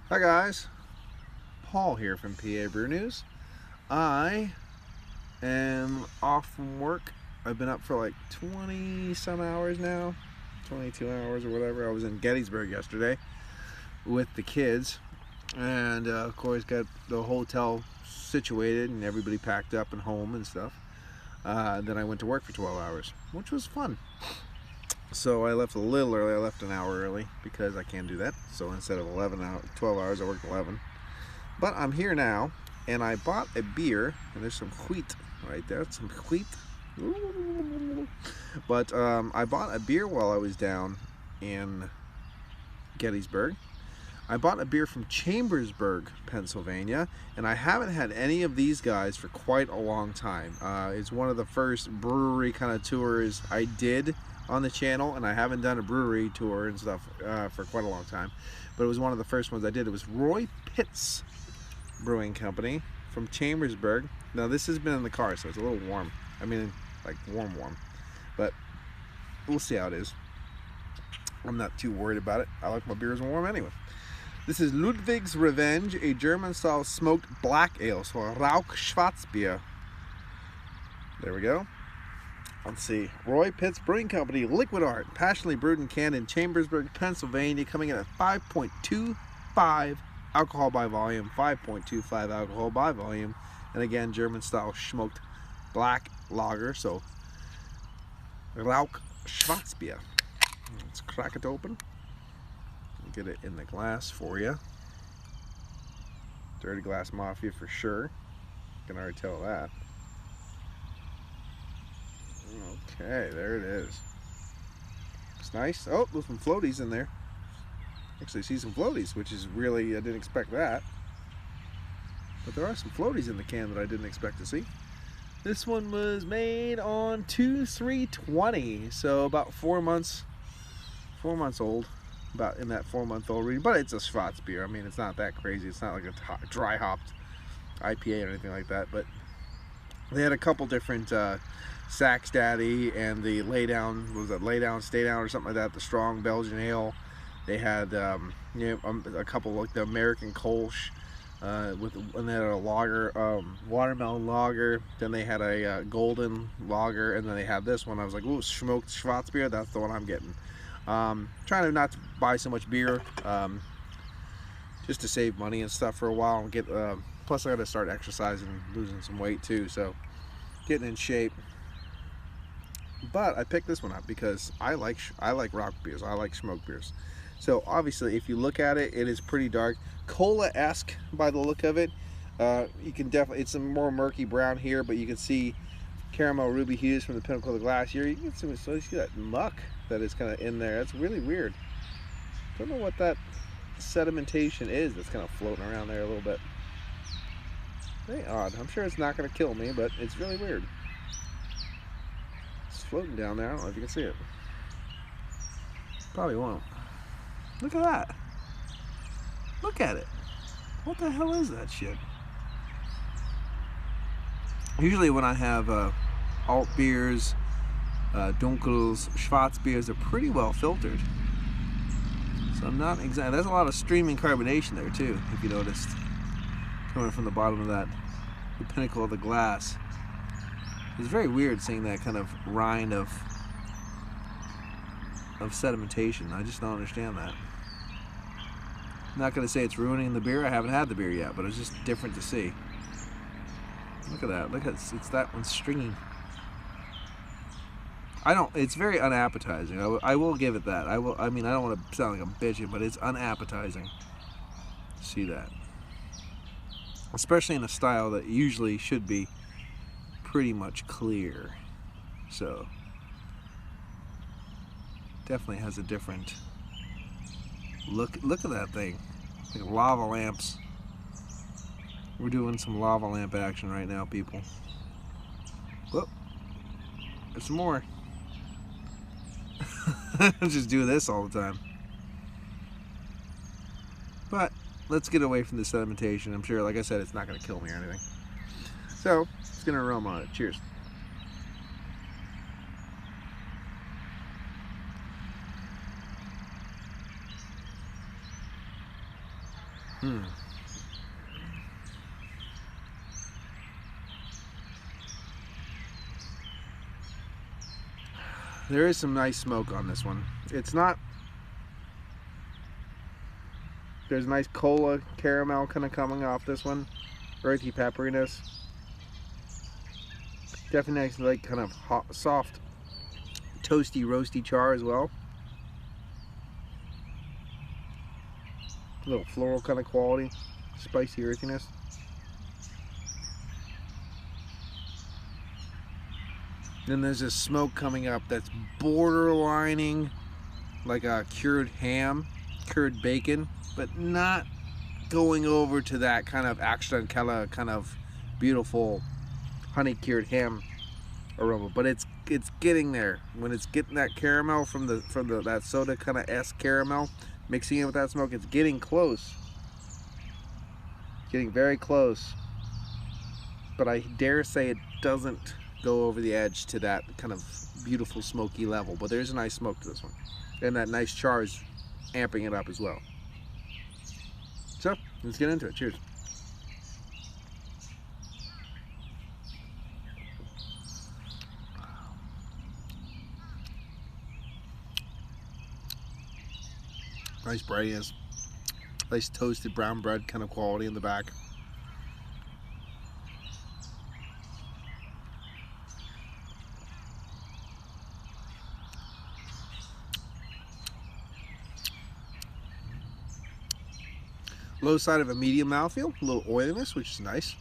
Hi guys, Paul here from PABrewNews. I am off from work. I've been up for like 20 some hours now, 22 hours or whatever. I was in Gettysburg yesterday with the kids, and of course got the hotel situated and everybody packed up and home and stuff. Then I went to work for 12 hours, which was fun. So I left a little early. I left an hour early because I can't do that. So instead of 12 hours, I worked 11. But I'm here now, and I bought a beer, and there's some wheat right there. Some wheat. But I bought a beer while I was down in Gettysburg. I bought a beer from Chambersburg, Pennsylvania, and I haven't had any of these guys for quite a long time. It's one of the first brewery kind of tours I did on the channel, and I haven't done a brewery tour and stuff for quite a long time, but it was one of the first ones I did. It was Pitz Brewing Company from Chambersburg. Now this has been in the car, so it's a little warm. I mean, like warm, but we'll see how it is. I'm not too worried about it. I like my beers warm anyway. This is Ludwig's Revenge, a German-style smoked black ale, so a Rauch Schwarzbier. There we go. Let's see. Pitz Brewing Company, Liquid Art, passionately brewed and canned in Chambersburg, Pennsylvania, coming in at 5.25 alcohol by volume, 5.25 alcohol by volume, and again, German-style smoked black lager, so Rauch Schwarzbier. Let's crack it open. Get it in the glass for you. Dirty Glass Mafia for sure. Can already tell that. Okay, there it is. It's nice. Oh, there's some floaties in there. Actually, I see some floaties, which is really, I didn't expect that. But there are some floaties in the can that I didn't expect to see. This one was made on 2/3/20, so about 4 months old. About in that 4-month-old reading, but it's a Schwarzbier. I mean, it's not that crazy. It's not like a dry hopped IPA or anything like that. But they had a couple different Sax Daddy and the Lay Down, was it Lay Down, Stay Down or something like that. The strong Belgian ale. They had a couple like the American Kolsch and they had a lager, watermelon lager. Then they had a golden lager, and then they had this one. I was like, ooh, smoked Schwarzbier. That's the one I'm getting. Trying to not to buy so much beer, just to save money and stuff for a while and get. Plus, I got to start exercising, losing some weight too, so getting in shape. But I picked this one up because I like rock beers. I like smoked beers. So obviously, if you look at it, it is pretty dark, cola-esque by the look of it. You can definitely, it's a more murky brown here, but you can see caramel ruby hues from the pinnacle of the glass here. You can see that muck that is kind of in there. That's really weird. Don't know what that sedimentation is that's kind of floating around there a little bit. Very odd. I'm sure it's not going to kill me, but it's really weird. It's floating down there. I don't know if you can see it. Probably won't. Look at that. Look at it. What the hell is that shit? Usually when I have alt beers, Dunkels, Schwarzbiers, they're pretty well filtered. So I'm not exactly, there's a lot of streaming carbonation there too, if you noticed. Coming from the bottom of that, the pinnacle of the glass. It's very weird seeing that kind of rind of sedimentation. I just don't understand that. I'm not going to say it's ruining the beer. I haven't had the beer yet, but it's just different to see. Look at that. Look at it's that one's stringy. It's very unappetizing. I will give it that. I mean, I don't want to sound like I'm bitching, but it's unappetizing. See that? Especially in a style that usually should be pretty much clear. So definitely has a different look at that thing. Like lava lamps. We're doing some lava lamp action right now, people. Whoop. There's some more. Just do this all the time. But let's get away from the sedimentation. I'm sure, like I said, it's not going to kill me or anything. So, it's going to aroma on it. Cheers. Hmm. There is some nice smoke on this one. It's not... There's nice cola caramel kind of coming off this one. Earthy pepperiness. Definitely nice, like, kind of hot, soft, toasty, roasty char as well. A little floral kind of quality. Spicy earthiness. Then there's this smoke coming up that's borderlining like a cured ham, cured bacon, but not going over to that kind of extra kind of beautiful honey cured ham aroma. But it's getting there. When it's getting that caramel from that soda kind of esque caramel, mixing it with that smoke, it's getting close. Getting very close. But I dare say it doesn't go over the edge to that kind of beautiful smoky level. But there's a nice smoke to this one. And that nice char is amping it up as well. So, let's get into it. Cheers. Nice breadiness. Nice toasted brown bread kind of quality in the back. Low side of a medium mouthfeel, a little oiliness, which is nice.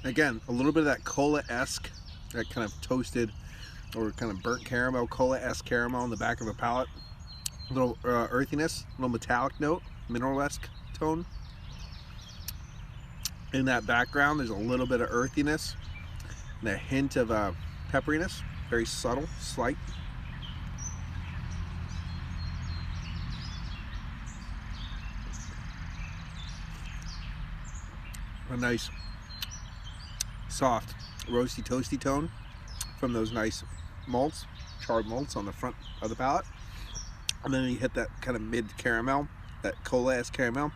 Again, a little bit of that cola-esque, that kind of toasted or kind of burnt caramel, cola-esque caramel on the back of a palate. A little earthiness, a little metallic note, mineral-esque tone. In that background, there's a little bit of earthiness and a hint of pepperiness, very subtle, slight. A nice, soft, roasty, toasty tone from those nice malts, charred malts on the front of the palate. And then you hit that kind of mid caramel, that cola-esque caramel,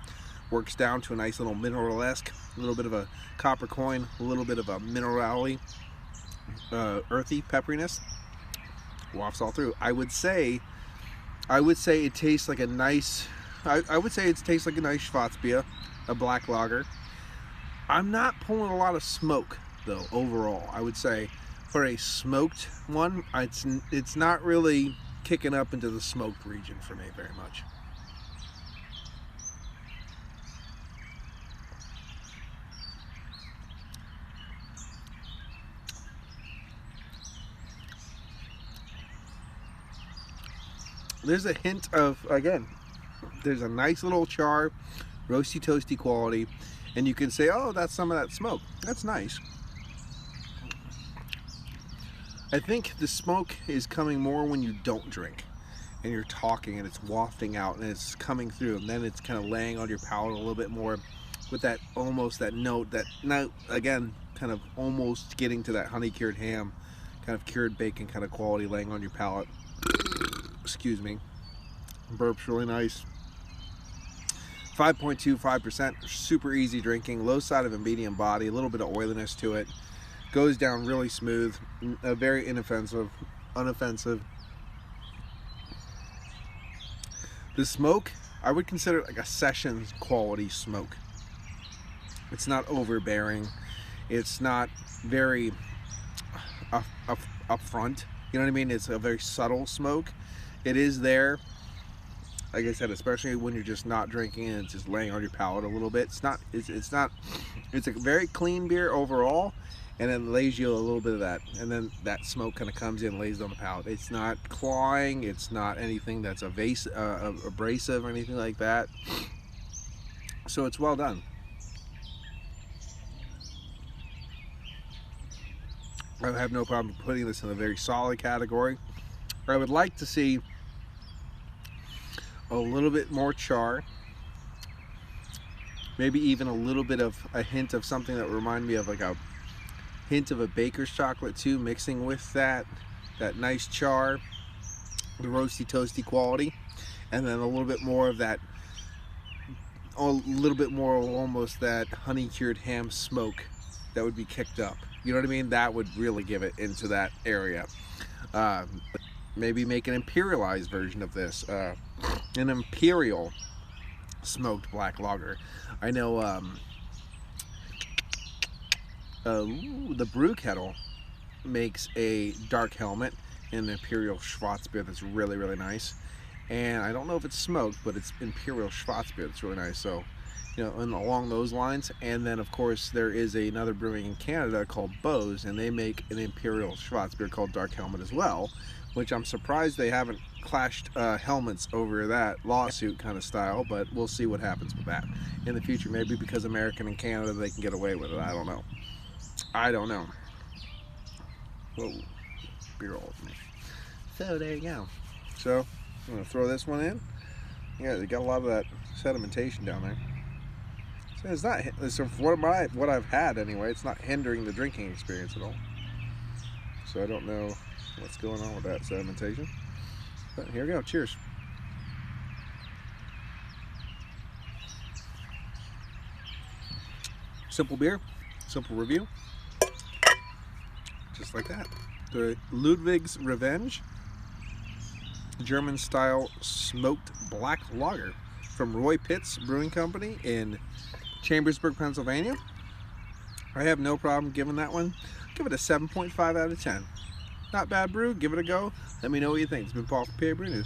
works down to a nice little mineral-esque, a little bit of a copper coin, a little bit of a mineral-y, earthy pepperiness. Wafts all through. I would say it tastes like a nice, I would say it tastes like a nice Schwarzbier, a black lager. I'm not pulling a lot of smoke though overall. I would say for a smoked one, it's not really kicking up into the smoked region for me very much. There's a hint of, again, there's a nice little char, roasty toasty quality, and you can say, oh, that's some of that smoke. That's nice. I think the smoke is coming more when you don't drink and you're talking and it's wafting out and it's coming through, and then it's kind of laying on your palate a little bit more with that almost that note, again, kind of almost getting to that honey cured ham, kind of cured bacon kind of quality laying on your palate. Excuse me. Burp's really nice. 5.25%, super easy drinking, low side of a medium body, a little bit of oiliness to it. Goes down really smooth, very unoffensive. The smoke, I would consider it like a session quality smoke. It's not overbearing. It's not very upfront. You know what I mean? It's a very subtle smoke. It is there, like I said, especially when you're just not drinking and it's just laying on your palate a little bit. It's a very clean beer overall, and it lays you a little bit of that, and then that smoke kind of comes in, lays on the palate. It's not clawing, it's not anything that's abrasive or anything like that. So it's well done. I have no problem putting this in a very solid category. I would like to see a little bit more char. maybe even a little bit of a hint of something that reminded me of like a hint of a baker's chocolate too, mixing with that nice char, the roasty toasty quality, and then a little bit more of that, a little bit more almost that honey cured ham smoke that would be kicked up. You know what I mean? That would really give it into that area. Maybe make an imperialized version of this, an imperial smoked black lager. I know the Brew Kettle makes a dark helmet in the imperial Schwarzbier that's really, really nice. And I don't know if it's smoked, but it's imperial Schwarzbier that's really nice. So, you know, and along those lines. And then of course there is another brewing in Canada called Bose, and they make an imperial Schwarzbier called Dark Helmet as well, which I'm surprised they haven't clashed helmets over that lawsuit kind of style, but we'll see what happens with that in the future. Maybe because American and Canada, they can get away with it. I don't know. I don't know. Whoa, beer all over me. So there you go. So I'm gonna throw this one in. Yeah, they got a lot of that sedimentation down there. So it's not, so for what I've had anyway, it's not hindering the drinking experience at all. So I don't know what's going on with that sedimentation. But here we go. Cheers. Simple beer, simple review. Just like that. The Ludwig's Revenge German style smoked black lager from Pitz Brewing Company in Chambersburg, Pennsylvania. I have no problem giving that one. Give it a 7.5 out of 10. Not bad brew. Give it a go. Let me know what you think. It's been Paul from PABrewNews.